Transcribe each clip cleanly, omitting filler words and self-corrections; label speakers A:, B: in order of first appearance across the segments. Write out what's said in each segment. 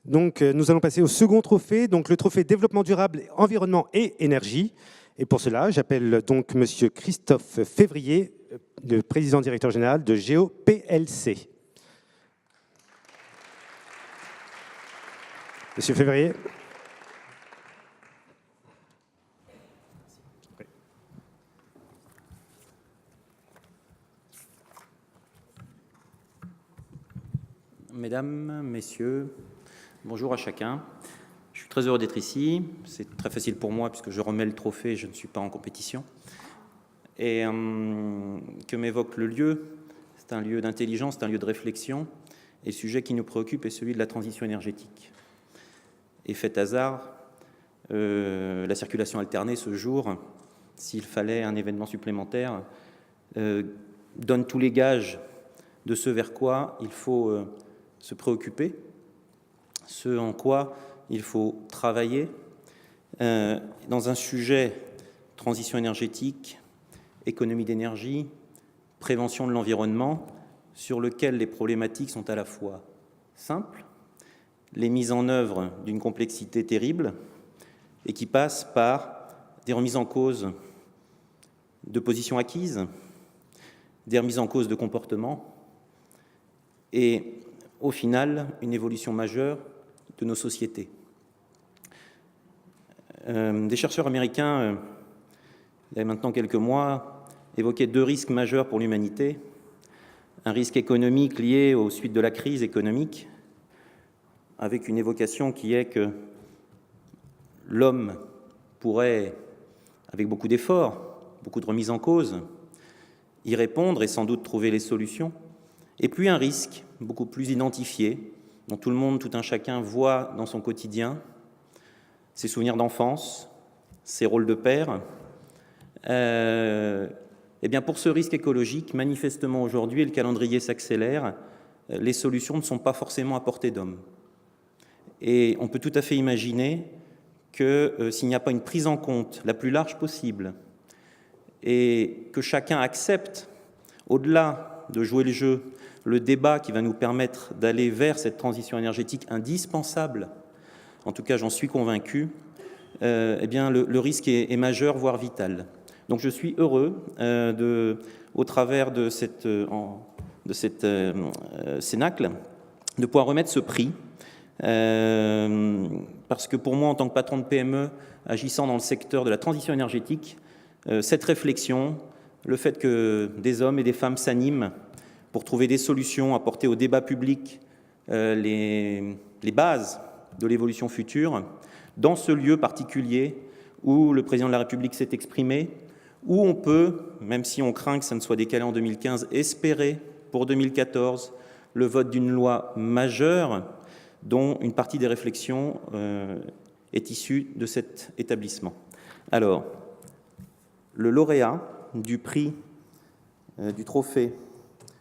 A: Donc, nous allons passer au second trophée, donc le trophée développement durable, environnement et énergie. Et pour cela, j'appelle donc Monsieur Christophe Février, le président directeur général de Géo PLC. Monsieur Février.
B: Mesdames, Messieurs, bonjour à chacun. Je suis très heureux d'être ici. C'est très facile pour moi puisque je remets le trophée et je ne suis pas en compétition. Et que m'évoque le lieu, c'est un lieu d'intelligence, c'est un lieu de réflexion. Et le sujet qui nous préoccupe est celui de la transition énergétique. Et fait hasard, la circulation alternée ce jour, s'il fallait un événement supplémentaire, donne tous les gages de ce vers quoi il faut se préoccuper, ce en quoi il faut travailler dans un sujet transition énergétique, économie d'énergie, prévention de l'environnement, sur lequel les problématiques sont à la fois simples, les mises en œuvre d'une complexité terrible et qui passent par des remises en cause de positions acquises, des remises en cause de comportements et au final une évolution majeure de nos sociétés. Des chercheurs américains, il y a maintenant quelques mois, évoquaient deux risques majeurs pour l'humanité. Un risque économique lié aux suites de la crise économique, avec une évocation qui est que l'homme pourrait, avec beaucoup d'efforts, beaucoup de remises en cause, y répondre et sans doute trouver les solutions. Et puis un risque beaucoup plus identifié, dont tout le monde, tout un chacun voit dans son quotidien, ses souvenirs d'enfance, ses rôles de père. Eh bien pour ce risque écologique, manifestement aujourd'hui, et le calendrier s'accélère, les solutions ne sont pas forcément à portée d'homme. Et on peut tout à fait imaginer que s'il n'y a pas une prise en compte la plus large possible et que chacun accepte, au-delà de jouer le jeu, le débat qui va nous permettre d'aller vers cette transition énergétique indispensable, en tout cas j'en suis convaincu, eh bien le risque est majeur, voire vital. Donc je suis heureux au travers de cette cénacle de pouvoir remettre ce prix, parce que pour moi, en tant que patron de PME, agissant dans le secteur de la transition énergétique, cette réflexion, le fait que des hommes et des femmes s'animent pour trouver des solutions, apporter au débat public les bases de l'évolution future, dans ce lieu particulier où le président de la République s'est exprimé, où on peut, même si on craint que ça ne soit décalé en 2015, espérer pour 2014 le vote d'une loi majeure dont une partie des réflexions est issue de cet établissement. Alors, le lauréat du prix du trophée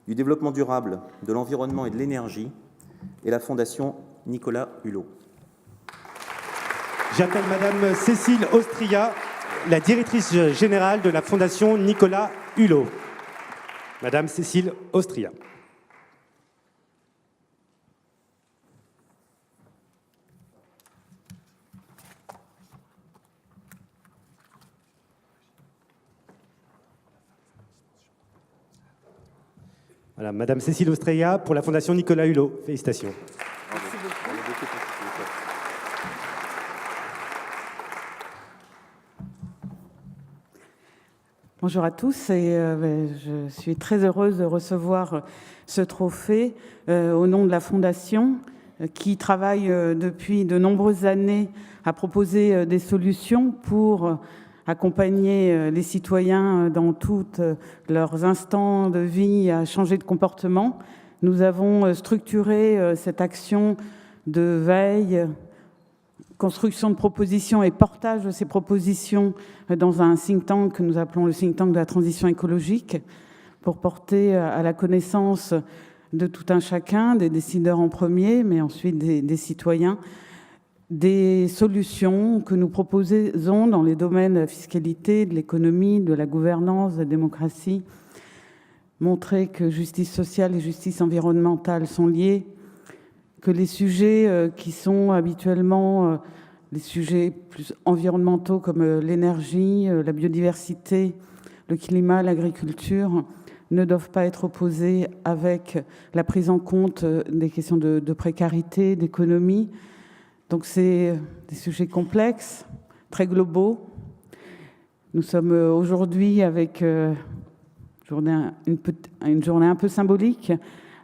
B: du développement durable, de l'environnement et de l'énergie est la Fondation Nicolas Hulot.
A: J'appelle Madame Cécile Austria, la directrice générale de la Fondation Nicolas Hulot. Madame Cécile Austria. Voilà, Madame Cécile Austria pour la Fondation Nicolas Hulot. Félicitations.
C: Merci beaucoup. Bonjour à tous et je suis très heureuse de recevoir ce trophée au nom de la Fondation qui travaille depuis de nombreuses années à proposer des solutions pour accompagner les citoyens dans tous leurs instants de vie à changer de comportement. Nous avons structuré cette action de veille, construction de propositions et portage de ces propositions dans un think tank que nous appelons le think tank de la transition écologique pour porter à la connaissance de tout un chacun, des décideurs en premier, mais ensuite des citoyens, des solutions que nous proposons dans les domaines de la fiscalité, de l'économie, de la gouvernance, de la démocratie, montrer que justice sociale et justice environnementale sont liées, que les sujets qui sont habituellement les sujets plus environnementaux comme l'énergie, la biodiversité, le climat, l'agriculture, ne doivent pas être opposés avec la prise en compte des questions de précarité, d'économie. Donc c'est des sujets complexes, très globaux. Nous sommes aujourd'hui avec une journée un peu symbolique,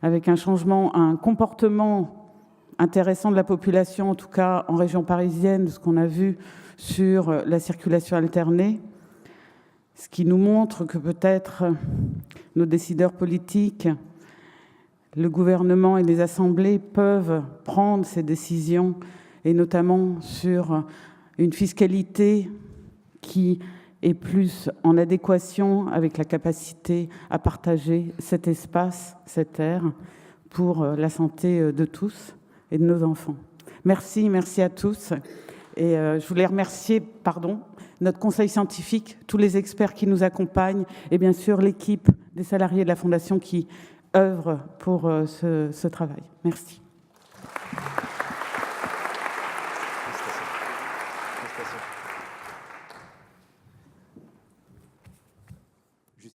C: avec un changement, un comportement intéressant de la population, en tout cas en région parisienne, de ce qu'on a vu sur la circulation alternée, ce qui nous montre que peut-être nos décideurs politiques, le gouvernement et les assemblées peuvent prendre ces décisions, et notamment sur une fiscalité qui est plus en adéquation avec la capacité à partager cet espace, cette terre, pour la santé de tous et de nos enfants. Merci à tous. Et je voulais remercier, notre conseil scientifique, tous les experts qui nous accompagnent et bien sûr l'équipe des salariés de la Fondation qui œuvrent pour ce travail. Merci.
A: Félicitations.